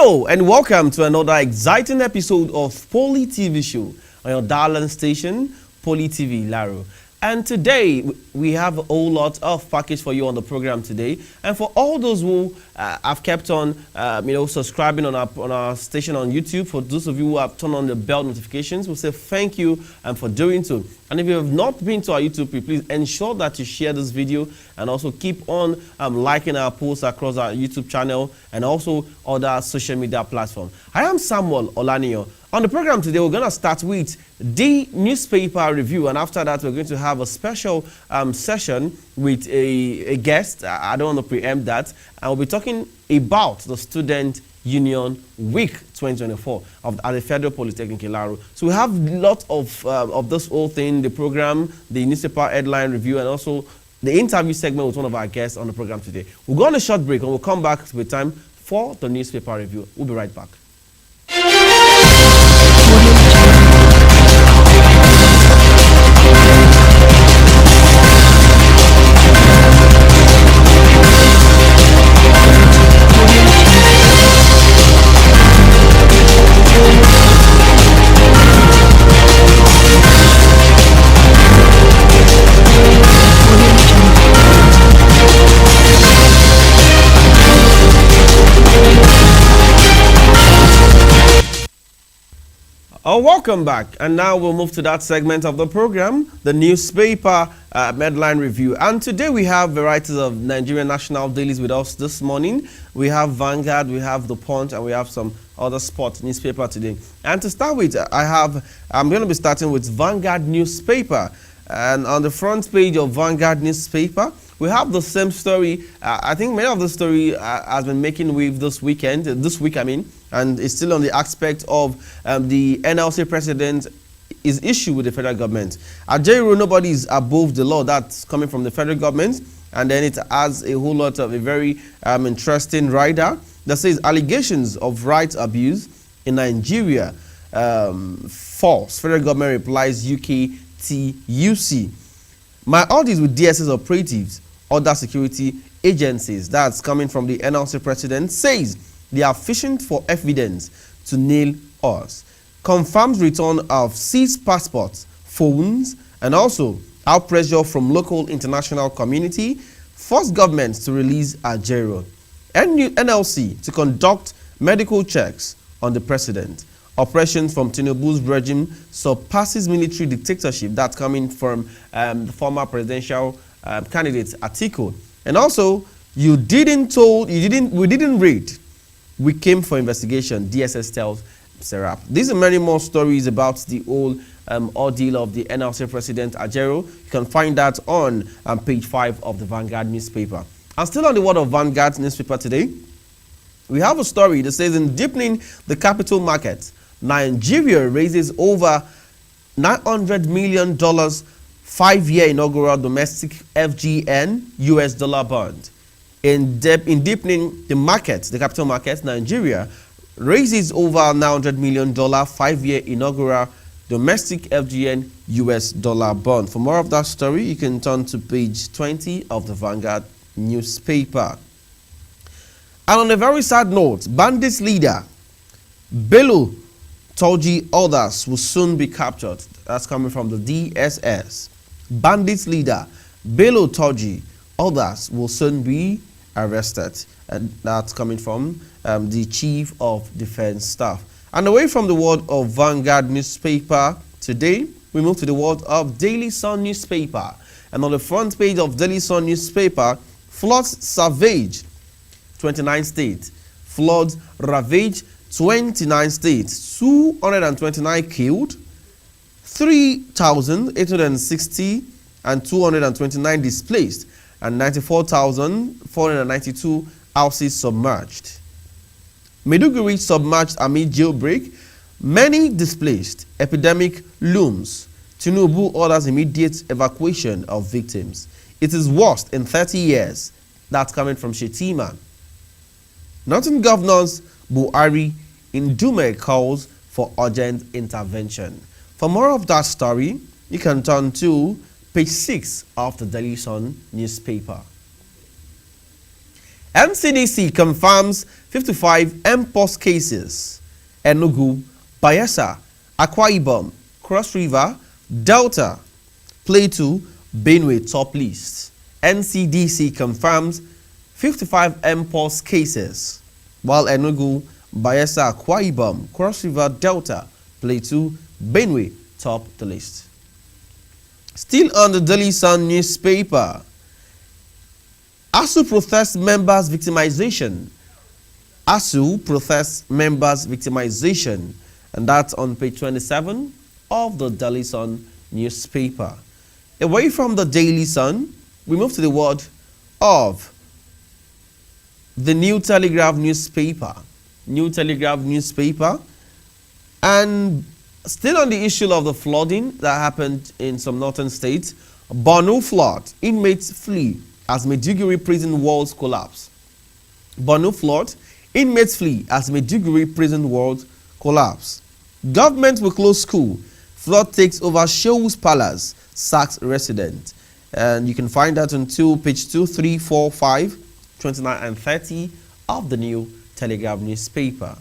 Hello and welcome to another exciting episode of Poly TV Show on your darling station, Poly TV Laro. And today we have a whole lot of package for you on the program today. And for all those who have kept on, subscribing on our station on YouTube, for those of you who have turned on the bell notifications, we'll say thank you for doing so. And if you have not been to our YouTube page, please ensure that you share this video and also keep on liking our posts across our YouTube channel and also other social media platforms. I am Samuel Olaniyo. On the program today, we're going to start with the newspaper review, and after that, we're going to have a special session with a guest. I don't want to preempt that, and we'll be talking about the Student Union Week 2024 at the Federal Polytechnic Ilaro. So we have a lot of this whole thing, the program, the newspaper headline review, and also the interview segment with one of our guests on the program today. We'll go on a short break, and we'll come back with time for the newspaper review. We'll be right back. Welcome back, and now we'll move to that segment of the program, the newspaper headline review. And today we have varieties of Nigerian national dailies with us this morning. We have Vanguard, we have The Punch, and we have some other sports newspaper today. And to start with, I'm going to be starting with Vanguard newspaper. And on the front page of Vanguard newspaper, we have the same story. I think many of the story has been making wave this week, and it's still on the aspect of the NLC president is issue with the federal government. At Ajaero, nobody is above the law. That's coming from the federal government. And then it has a whole lot of a very interesting rider that says allegations of rights abuse in Nigeria false. Federal government replies UKTUC. My audits with DSS operatives, other security agencies, that's coming from the NLC president, says they are fishing for evidence to nail us. Confirms return of seized passports, phones, and also out pressure from local international community, forced governments to release Ajaero. NLC to conduct medical checks on the president. Operations from Tinubu's regime surpasses military dictatorship. That's coming from the former presidential candidate Atiku. And also, we didn't raid. We came for investigation, DSS tells Serap. These and many more stories about the whole ordeal of the NLC president Ajaero. You can find that on page 5 of the Vanguard newspaper. And still on the word of Vanguard newspaper today, we have a story that says in deepening the capital market, Nigeria raises over $900 million 5-year inaugural domestic FGN US dollar bond. In deepening the market, the capital market, Nigeria raises over $900 million 5-year inaugural domestic FGN US dollar bond. For more of that story, you can turn to page 20 of the Vanguard newspaper. And on a very sad note, bandits leader Bello Turji others will soon be captured. That's coming from the DSS. Bandits leader Bello Turji others will soon be arrested. And that's coming from the Chief of Defense Staff. And away from the world of Vanguard newspaper today, we move to the world of Daily Sun newspaper. And on the front page of Daily Sun newspaper, floods savage 29 states. Floods ravage 29 states. 229 killed, 3,860 and 229 displaced, and 94,492 houses submerged. Maiduguri submerged amid jailbreak. Many displaced. Epidemic looms. Tinubu orders immediate evacuation of victims. It is worst in 30 years. That's coming from Shetima. Northern governors Buhari in Dume calls for urgent intervention. For more of that story, you can turn to page 6 of the Daily Sun newspaper. NCDC confirms 55 MPOS cases. Enugu, Bayelsa, Akwa Ibom, Cross River, Delta, Plateau, Benue top list. NCDC confirms 55 MPOS cases, while Enugu, Bayelsa, Akwa Ibom, Cross River, Delta, Plateau, Benue top the list. Still on the Daily Sun newspaper, ASU protests members' victimization. ASU protests members' victimization, and that's on page 27 of the Daily Sun newspaper. Away from the Daily Sun, we move to the world of the New Telegraph newspaper. New Telegraph newspaper, and still on the issue of the flooding that happened in some northern states, Borno flood, inmates flee as Maiduguri prison walls collapse. Borno flood, inmates flee as Maiduguri prison walls collapse. Government will close school. Flood takes over Shew's Palace, sacks resident. And you can find that on page 2, 3, 4, 5, 29 and 30 of the New Telegraph newspaper.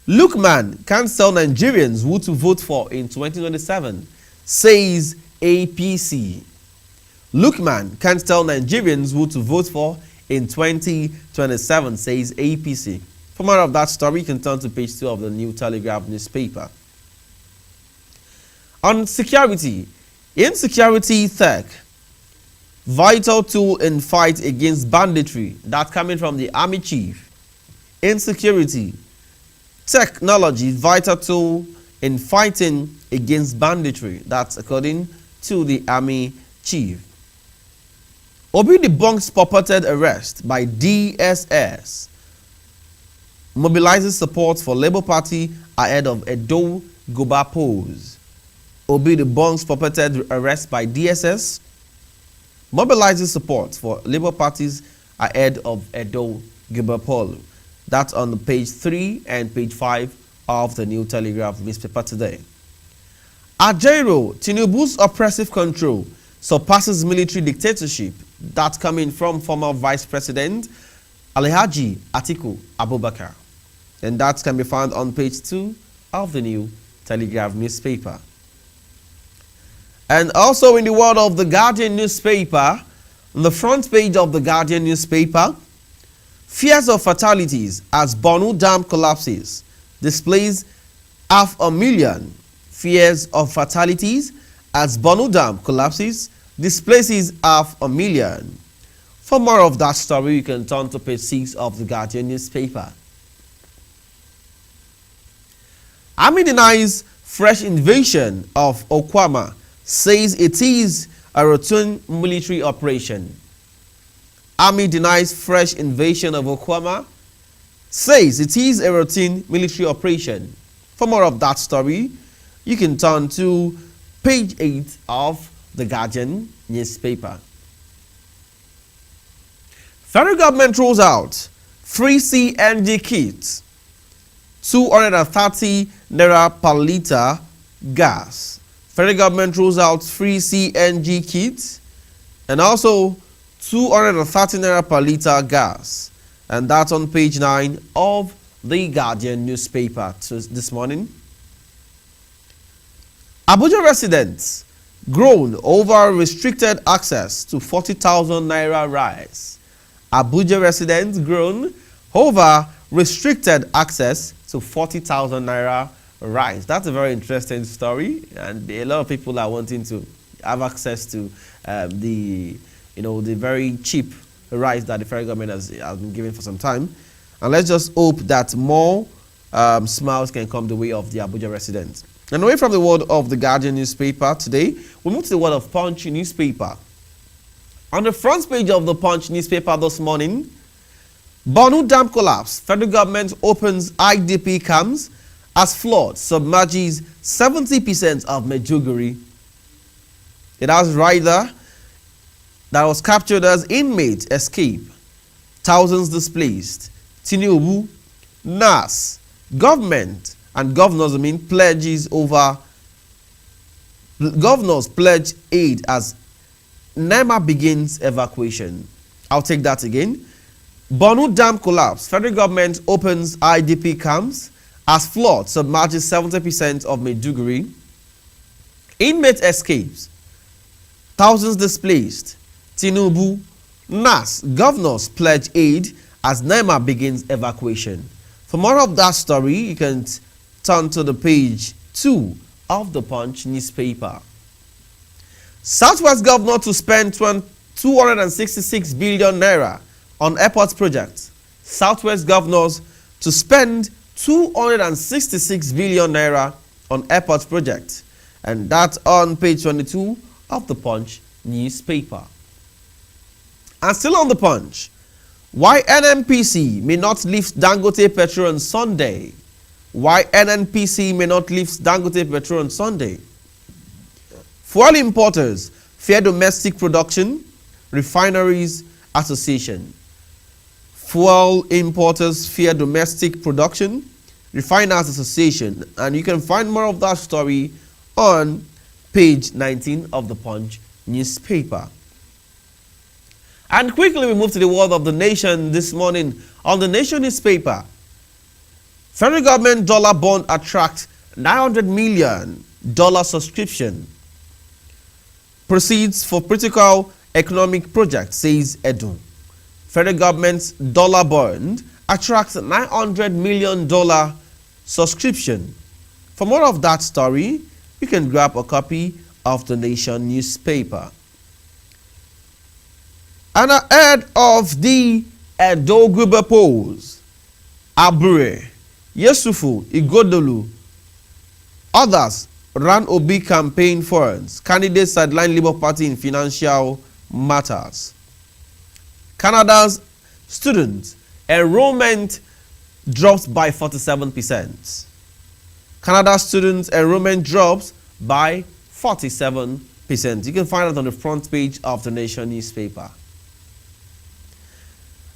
Lookman can't tell Nigerians who to vote for in 2027, says APC. Lookman can't tell Nigerians who to vote for in 2027, says APC. For more of that story, you can turn to page 2 of the New Telegraph newspaper. On security, insecurity tech, vital tool in fight against banditry. That coming from the Army Chief. Insecurity technology, vital tool in fighting against banditry. That's according to the Army Chief. Obi debunks purported arrest by DSS. Mobilizes support for Labour Party ahead of Edo Goba polls. Obi debunks purported arrest by DSS. Mobilizes support for Labour parties ahead of Edo Goba poll. That's on page 3 and page 5 of the New Telegraph newspaper today. Ajero, Tinubu's oppressive control surpasses military dictatorship. That's coming from former Vice President Alhaji Atiku Abubakar. And that can be found on page 2 of the New Telegraph newspaper. And also in the world of the Guardian newspaper, on the front page of the Guardian newspaper, fears of fatalities as Borno Dam collapses displays 500,000. Fears of fatalities as Borno Dam collapses displaces 500,000. For more of that story, you can turn to page 6 of the Guardian newspaper. Army denies fresh invasion of Okwama, says it is a routine military operation. Army denies fresh invasion of Okwama, says it is a routine military operation. For more of that story, you can turn to page 8 of the Guardian newspaper. Federal government rolls out free CNG kits, 230 naira per litre gas. Federal government rolls out free CNG kits and also 230 naira per litre gas. And that's on page 9 of the Guardian newspaper this morning. Abuja residents groan over restricted access to 40,000 naira rice. Abuja residents groan over restricted access to 40,000 naira rice. That's a very interesting story, and a lot of people are wanting to have access to the very cheap rice that the federal government has been giving for some time. And let's just hope that more smiles can come the way of the Abuja residents. And away from the world of the Guardian newspaper today, we move to the world of Punch newspaper. On the front page of the Punch newspaper this morning, Borno Dam collapse. Federal government opens IDP camps as flood submerges 70% of Maiduguri. It has rider that was captured as inmate escape. Thousands displaced. Tinubu, NAS, government and governors pledges over. Governors pledge aid as NEMA begins evacuation. I'll take that again. Borno Dam collapse. Federal government opens IDP camps as flood submerges 70% of Maiduguri. Inmate escapes. Thousands displaced. Tinubu, NAS, governors pledge aid as NEMA begins evacuation. For more of that story, you can turn to the page 2 of the Punch newspaper. Southwest governor to spend 266 billion naira on airport projects. Southwest governors to spend 266 billion naira on airport projects. And that's on page 22 of the Punch newspaper. And still on the Punch, why NNPC may not lift Dangote petrol on Sunday. Why NNPC may not lift Dangote petrol on Sunday. Fuel importers fear domestic production. Refineries Association. Fuel importers fear domestic production. Refiners Association. And you can find more of that story on page 19 of the Punch newspaper. And quickly we move to the world of the Nation this morning. On the Nation newspaper, federal government dollar bond attracts $900 million subscription. Proceeds for critical economic projects, says Edu. Federal government's dollar bond attracts $900 million subscription. For more of that story, you can grab a copy of the Nation newspaper. And ahead of the Edo Guber polls, Abure, Yesufu, Igodolu, others ran Obi campaign funds. Candidates sideline Labour Party in financial matters. Canada's student enrollment drops by 47%. Canada's student enrollment drops by 47%. You can find it on the front page of the Nation newspaper.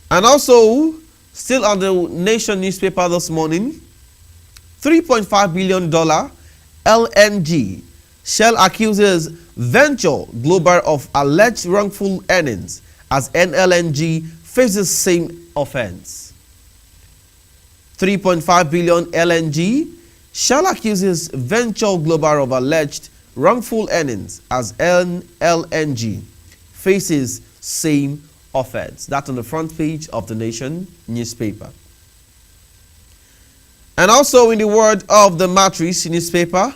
And also, still on the Nation newspaper this morning, $3.5 billion LNG. Shell accuses Venture Global of alleged wrongful earnings as NLNG faces same offense. 3.5 billion LNG. Shell accuses Venture Global of alleged wrongful earnings as NLNG faces same offense. That's on the front page of the Nation newspaper. And also in the word of the Matrix newspaper,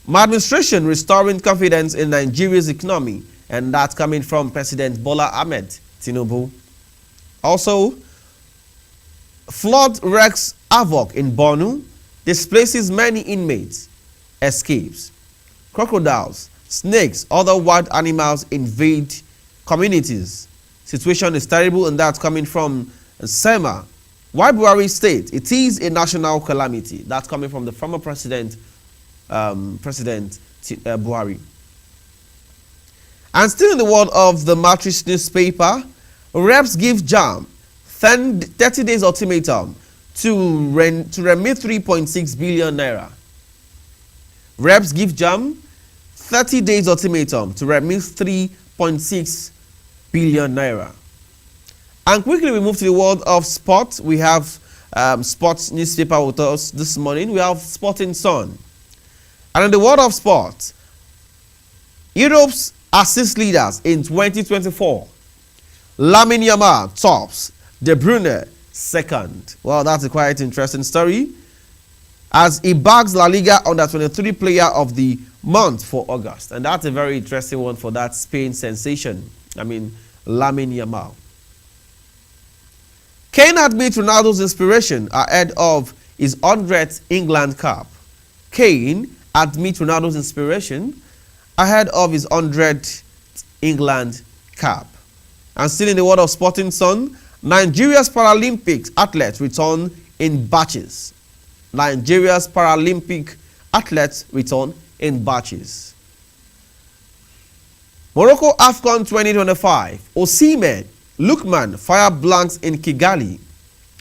my administration restoring confidence in Nigeria's economy, and that's coming from President Bola Ahmed Tinubu. Also, flood wreaks havoc in Borno, displaces many inmates, escapes. Crocodiles, snakes, other wild animals invade communities. Situation is terrible, and that's coming from Sema. Why Buhari state it is a national calamity? That's coming from the former president, Buhari. And still in the world of the Matrix newspaper, reps give JAMB 30 days ultimatum to remit 3.6 billion naira. Reps give JAMB 30 days ultimatum to remit 3.6 billion naira. And quickly we move to the world of sport. We have sports newspaper with us this morning. We have Sporting Sun. And in the world of sport, Europe's assist leaders in 2024. Lamine Yamal tops, De Bruyne second. Well, that's a quite interesting story, as he bags La Liga under 23 player of the month for August. And that's a very interesting one for that Spain sensation. I mean, Lamine Yamal. Kane admits Ronaldo's inspiration ahead of his 100th England cap. Kane admits Ronaldo's inspiration ahead of his 100th England cap. And still in the world of Sporting Sun, Nigeria's Paralympic athletes return in batches. Nigeria's Paralympic athletes return in batches. Morocco AFCON 2025. Osimhen, Lookman fire blanks in Kigali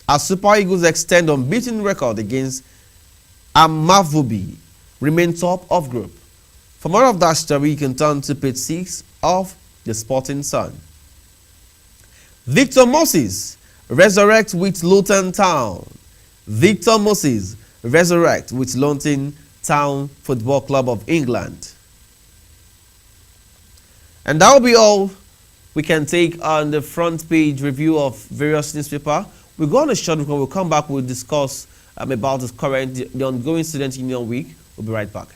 as Super Eagles extend unbeaten record against Amavubi, remain top of group. For more of that story, you can turn to page 6 of the Sporting Sun. Victor Moses resurrect with Luton Town. Victor Moses resurrect with Luton Town Football Club of England. And that will be all we can take on the front page review of various newspapers. We'll go on a short break. We'll come back. We'll discuss about the ongoing Student Union Week. We'll be right back.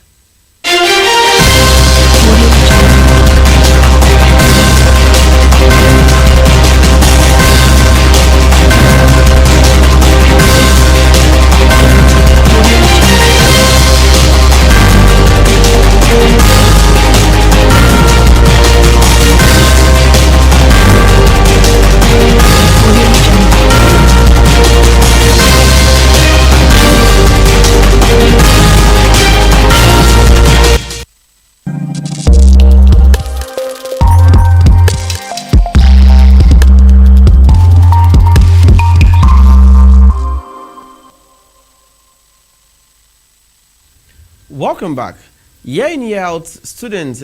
Welcome back. Year in, year out, students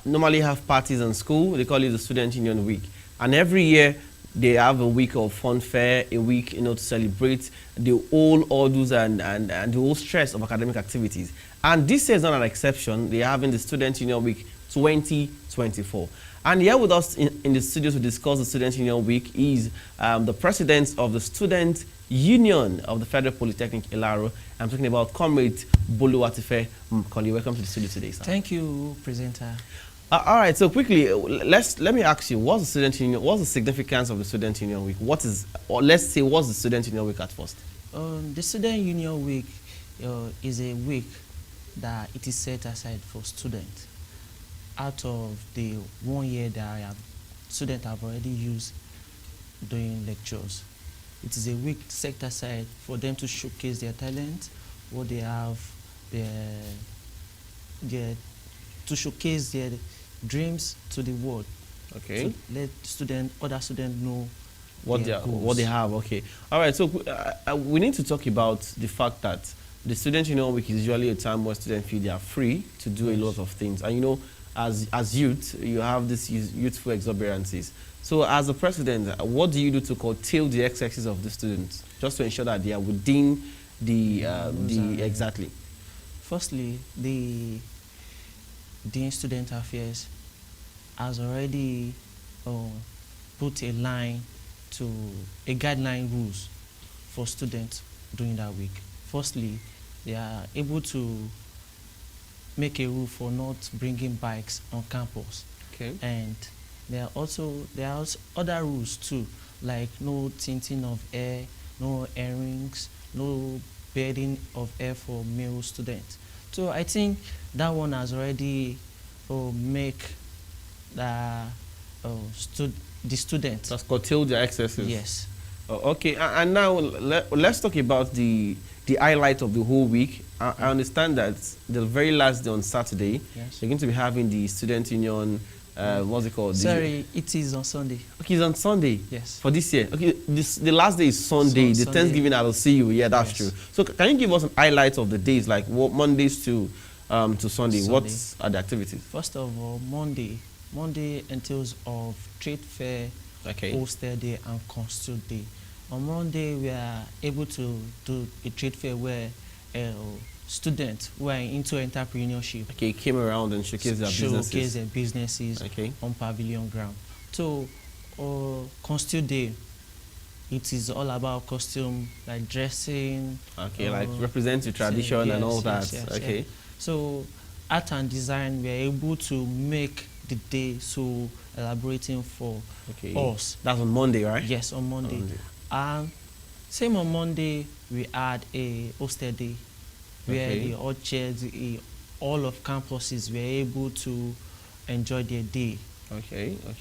normally have parties in school. They call it the Student Union Week. And every year, they have a week of fun fair, a week, to celebrate the whole orders and the whole stress of academic activities. And this year is not an exception. They are having the Student Union Week 2024. And here with us in the studio to discuss the Student Union Week is the president of the Student Union of the Federal Polytechnic Ilaro. I'm talking about Comrade Boluwatife Mkoli. Welcome to the studio today, sir. Thank you, presenter. All right, so quickly, let me ask you, what's the Student Union? What's the significance of the Student Union Week? What's the Student Union Week at first? The Student Union Week is a week that it is set aside for students. Out of the 1 year that students have already used doing lectures, it is a week set aside for them to showcase their talent, what they have, to showcase their dreams to the world. Okay. To let other students know what they have. Okay. All right. So we need to talk about the fact that the Student Union Week is usually a time where students feel they are free to do a lot of things, and as youth, you have this youthful exuberances. So as a president, what do you do to curtail the excesses of the students, just to ensure that they are within the exactly? Firstly, the Dean Student Affairs has already put a guideline rules for students during that week. Firstly, they are able to make a rule for not bringing bikes on campus. Okay. And there are other rules too, like no tinting of hair, no earrings, no bedding of hair for male students. So I think that one has already make the students. That's curtailed their excesses. Yes. Okay, and now let's talk about the highlight of the whole week. I understand that the very last day on Saturday, yes, you're going to be having the Student Union, what's it called? Sorry, it is on Sunday. Okay, it's on Sunday? Yes. For this year? Okay, the last day is Sunday, the Thanksgiving I will see you. Yeah, that's true. So can you give us some highlights of the days, like Mondays to Sunday? What are the activities? First of all, Monday entails of trade fair, Ulster Day and Consul Day. On Monday, we are able to do a trade fair where students who are into entrepreneurship came around and showcase their businesses on Pavilion Ground. So, Consul Day, it is all about costume, like dressing. Like represent the tradition and all that. Yes. So, art and design, we are able to make the day so elaborating for us. That's on Monday, right? Yes, on Monday. And same on Monday, we had a Ulster Day, where the orchards, all of campuses were able to enjoy their day.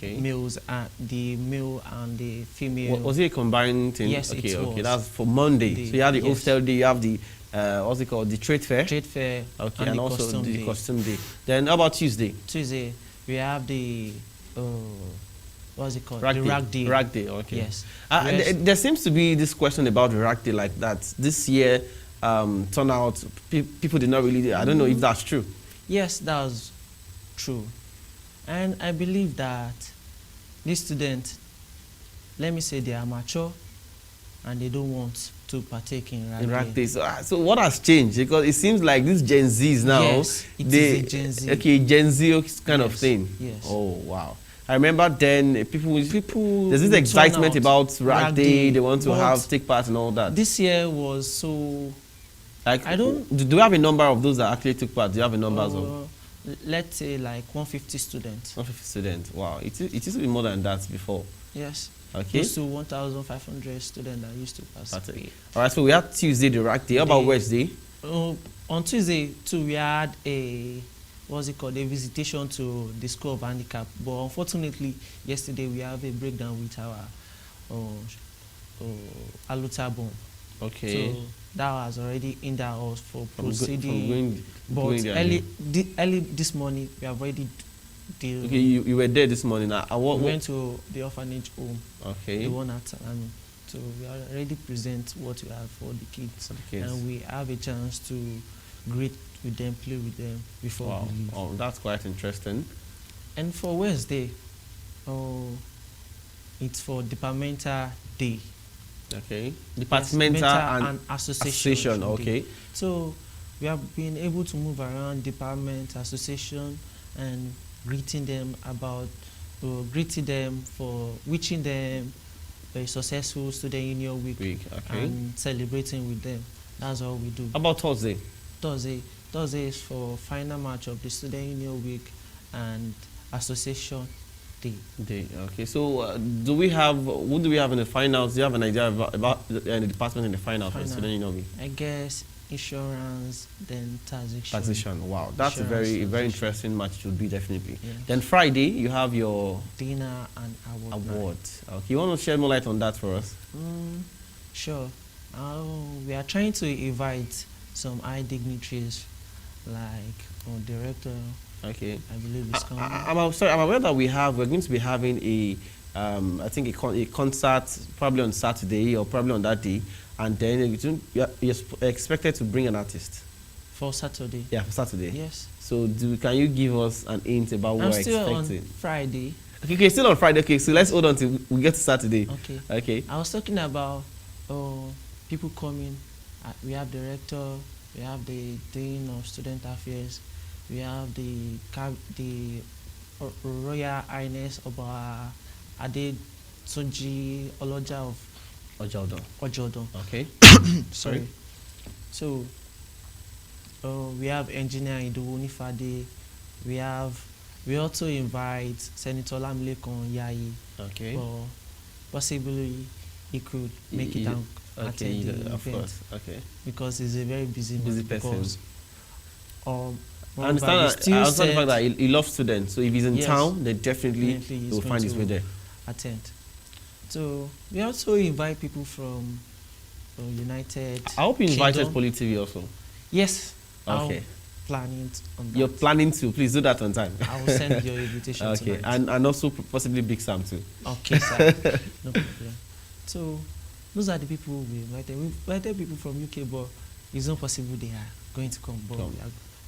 Males and the male and the female. Was it a combined thing? Yes, it was. Okay, that's for Monday. So you have the Ulster Day, you have the what's it called? The trade fair. Trade fair. And also the costume day. Then how about Tuesday? Tuesday, we have the what's it called? Rag the day. Rag Day. Rag Day, okay. Yes. There seems to be this question about the Rag Day, like that this year turnout, people did not really, I don't know if that's true. Yes, that was true. And I believe that these students, let me say they are mature and they don't want to partake in rag In rag day. day. So what has changed? Because it seems like these Gen Zs now, Yes, it is a Gen Z. Okay, Gen Z kind of Yes, thing. yes. Oh wow. I remember then people there's this will excitement turn out about rag day. They want to but take part and all that. This year was so. Like, I don't. Do we have a number of those that actually took part? Do you have a number of Let's say like 150 students. 150 students? Wow, it used to be more than that before. Yes. Okay. Close to 1,500 students that used to participate. All right, so we had Tuesday, the rag day. How about Wednesday? On Tuesday too, we had a a visitation to the School of Handicap. But unfortunately, yesterday we have a breakdown with our Aluta bomb. Okay. So that was already hindered us for proceeding. Going early this morning, we have already deal. Okay, you were there this morning. We went to the orphanage home. Okay. The one at Salami. So we already present what we have for the kids. And we have a chance to greet with them, play with them before we leave. Oh, that's quite interesting. And for Wednesday, it's for departmental day. Okay. Departmental and association. Okay. So we have been able to move around department, association, and greeting them for wishing them a successful student union week. Okay. And celebrating with them. That's all we do. How about Thursday? Thursday is for final match of the student union week and association day. Okay. So who do we have in the finals? Do you have an idea about the department in the finals for the student union week? I guess insurance, then taxation. Taxation. Wow, that's a very interesting match. It will be definitely. Yes. Then Friday you have your dinner and award. Okay, you want to shed more light on that for us? Sure. We are trying to invite some high dignitaries like director. Okay. I believe it's coming. I'm aware that we're going to be having I think a concert probably on Saturday or probably on that day. And then you're expected to bring an artist. For Saturday? Yeah, for Saturday. Yes. So can you give us an hint about what we're expecting? I'm still on Friday. Okay, still on Friday. Okay, so let's hold on till we get to Saturday. Okay. I was talking about people coming. We have director, we have the Dean of Student Affairs, we have the Royal Highness Oba Adetunji Oloja of Ojodun. Okay. Sorry. So we have Engineer Idowu Nifade. We also invite Senator Lamilekon Yayi. Okay. But possibly he could make it and attend the event. Of course. Okay. Because he's a very busy person. I understand the fact that he loves students. So if he's in town, then definitely he will find his way there. Attend. So we also invite people from United. I hope you invited PolyTV also. Yes. Okay. Planning on that. You're planning to. Please do that on time. I will send your invitation. Okay. Tonight. And also possibly Big Sam too. Okay, sir. No problem. So those are the people we invited. We invited people from UK, but it's not possible they are going to come. But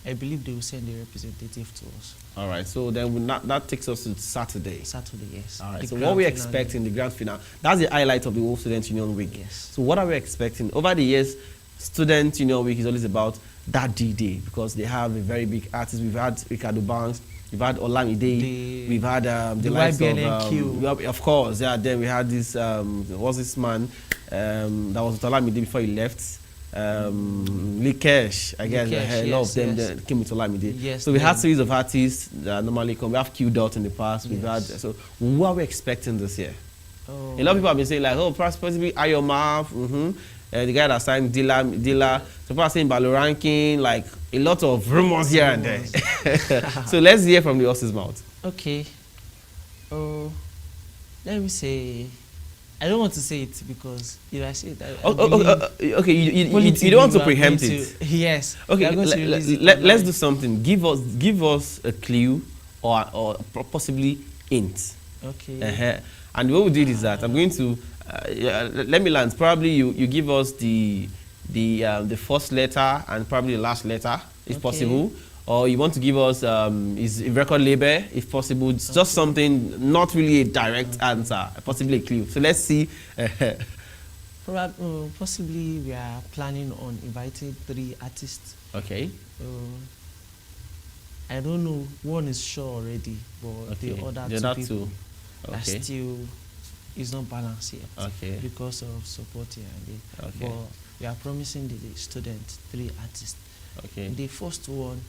I believe they will send a representative to us. All right. So then that takes us to Saturday. Saturday, yes. All right. So what we expect in the grand finale, that's the highlight of the whole Student Union Week. Yes. So what are we expecting? Over the years, Student Union Week is always about that D-Day because they have a very big artist. We've had Ricardo Banks, we've had Olamide, we've had the likes of course, yeah. Then we had this what's this man that was with Olamide before he left. Likesh, I guess a lot of them came with Olamide. Yes, so we had series of artists that normally come. We have Q Dot in the past. We've had so what are we expecting this year? A lot of people have been saying like, possibly Ayoma, the guy that signed Dilla. So people are saying Baloranking, like a lot of rumors here and there. So let's hear from the horse's mouth. Okay. Let me say. I don't want to say it because if I say it, okay, you don't want to preempt it. Yes. Okay, let's do something. Give us a clue or possibly hint. Okay. And what we did is that I'm going to let me land. Probably you give us the first letter and probably the last letter if possible. or you want to give us his record label, if possible. It's just something, not really a direct answer, possibly a clue. So let's see. Possibly we are planning on inviting 3 artists. Okay. I don't know. One is sure already, but Okay. the other two people are Okay. still is not balanced yet. Okay. Because of support here and there. Okay. But we are promising the students 3 artists. Okay. The first one,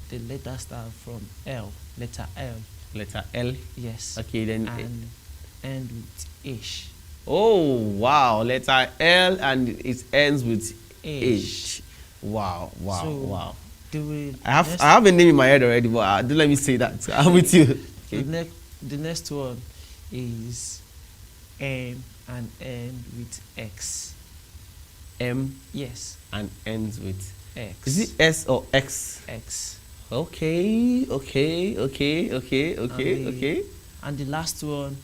the letter start from L, letter L. Letter L. Yes. Okay, then. And end with H. Oh wow! Letter L and it ends with H. H. Wow! Wow! So, wow! I I have a name in my head already, but don't let me say that. I'm with you. Okay. The next one is M and end with X. M Yes. and ends with. X. Is it S or X? X. Okay. And the last one,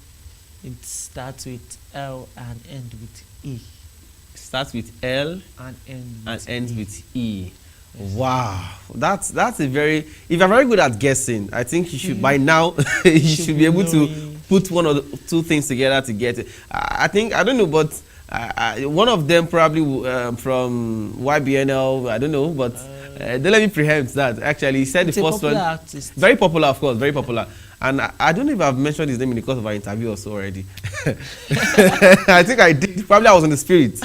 it starts with L and end with E. Starts with L And end with and ends E. with E. Yes. Wow, that's a very. If you're very good at guessing, I think you should by now you should be able to knowing. put one or two things together to get it. I think I don't know, but one of them probably from YBNL. I don't know, but don't let me preempt that. Actually, he said It's the a first popular one. artist. Very popular, of course, very popular. And I don't know if I've mentioned his name in the course of our interview or so already. I think I did. Probably I was in the spirit.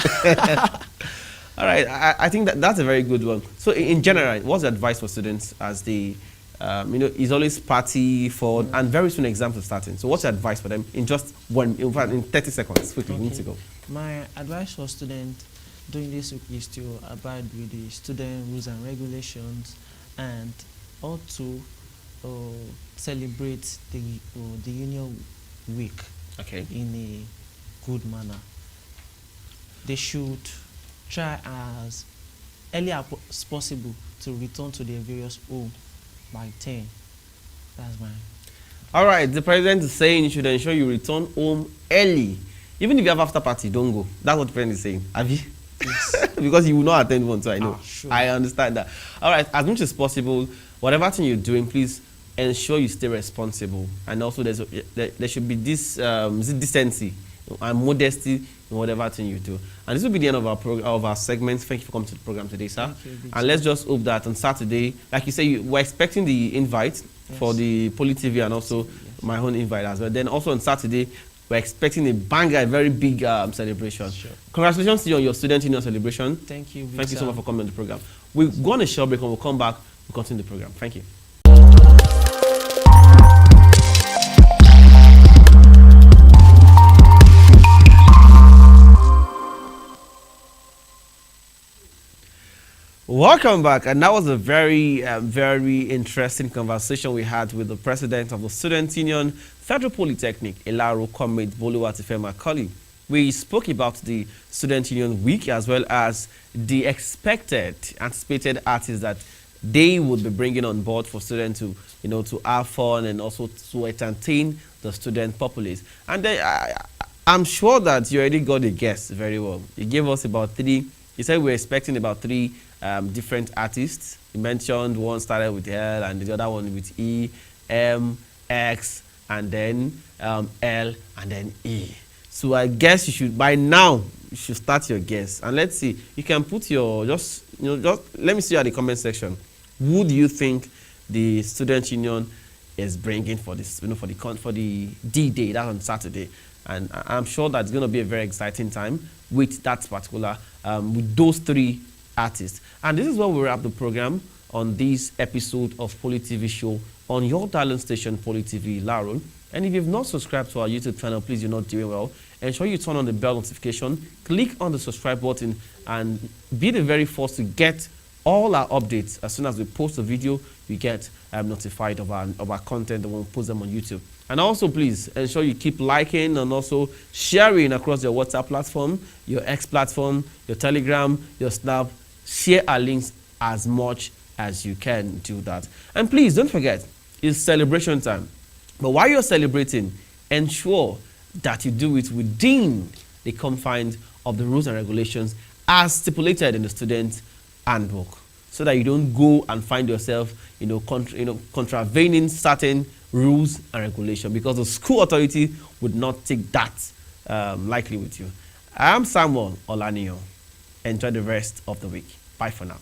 All right, I think that's a very good one. So in general, what's the advice for students as they, it's always party for, and very soon exams are starting. So what's the advice for them in just in 30 seconds, quickly, we need to go. My advice for students during this week is to abide with the student rules and regulations, and also celebrate the Union Week Okay. in a good manner. They should try as early as possible to return to their various home by 10. That's mine. All right, the president is saying you should ensure you return home early. Even if you have after party, don't go. That's what the president is saying. Have you? Yes. Because you will not attend one, so I know. Sure. I understand that. All right, as much as possible, whatever thing you're doing, please ensure you stay responsible. And also, there should be this decency and modesty in whatever thing you do. And this will be the end of our segment. Thank you for coming to the program today, sir. And let's just hope that on Saturday, like you say, we're expecting the invite for the Poly TV and also my own invite as well. Then also on Saturday, we're expecting a banger, a very big celebration. Sure. Congratulations to you on your student union celebration. Thank you. Thank you so much for coming on the program. We'll go on a short break and we'll come back. We'll continue the program. Thank you. Welcome back, and that was a very, very interesting conversation we had with the president of the Student Union, Federal Polytechnic, Ilaro, Comrade Boluwatifemi Macaulay. We spoke about the Student Union Week as well as the anticipated artists that they would be bringing on board for students to, to have fun and also to entertain the student populace. And then I'm sure that you already got a guess very well. You gave us about 3. You said we're expecting about 3 different artists. You mentioned one started with L and the other one with E, M, X, and then L, and then E. So I guess you should, by now, you should start your guess. And let's see, you can put your, just let me see you at the comment section. Who do you think the Student Union is bringing for this, for the D-Day, that's on Saturday? And I'm sure that's going to be a very exciting time with that particular, with those 3 artists. And this is where we wrap the program on this episode of Poly TV Show on your talent station, Poly TV Ilaro. And if you've not subscribed to our YouTube channel, please, you're not doing well. Ensure you turn on the bell notification, click on the subscribe button, and be the very first to get all our updates. As soon as we post a video, you get notified of our content when we post them on YouTube. And also, please ensure you keep liking and also sharing across your WhatsApp platform, your X platform, your Telegram, your Snap. Share our links as much as you can do that. And please don't forget, it's celebration time. But while you're celebrating, ensure that you do it within the confines of the rules and regulations as stipulated in the student handbook. so that you don't go and find yourself, contravening certain rules and regulation, because the school authority would not take that lightly with you. I am Samuel Olaniyo. Enjoy the rest of the week. Bye for now.